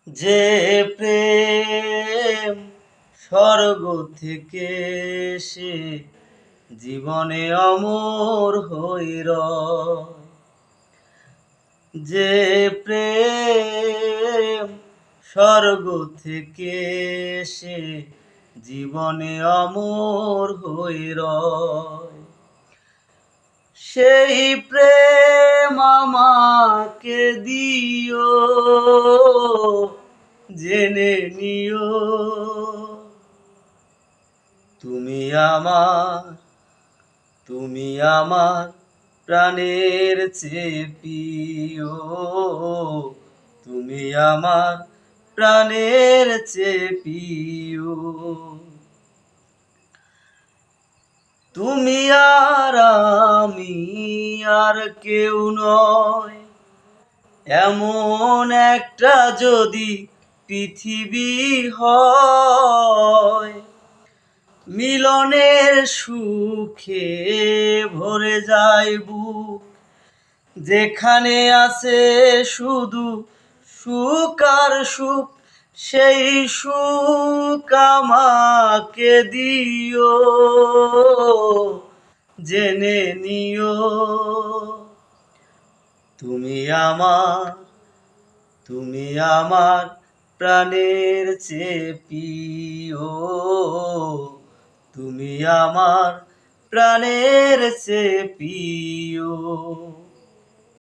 যে প্রেম স্বর্গ থেকে সে জীবনে অমর হইর, যে প্রেম স্বর্গ থেকে সে জীবনে অমর হইর, সেই প্রেম আমাকে দিও, জেনে নিও তুমি আমার, তুমি আমার প্রাণের চেয়ে প্রিয়, তুমি আমার প্রাণের চেয়ে প্রিয়। তুমি আর আমি আর কেউ নয়, এমন একটা যদি পৃথিবী হয়, মিলনের সুখে ভরে যায় বুক, যেখানে আছে শুধু সুখ আর সুখ, সেই সুখ আমাকে দিও, জেনে নিও তুমি আমার, তুমি আমার প্রাণের চেয়ে প্রিয়, তুমি আমার প্রাণের চেয়ে প্রিয়।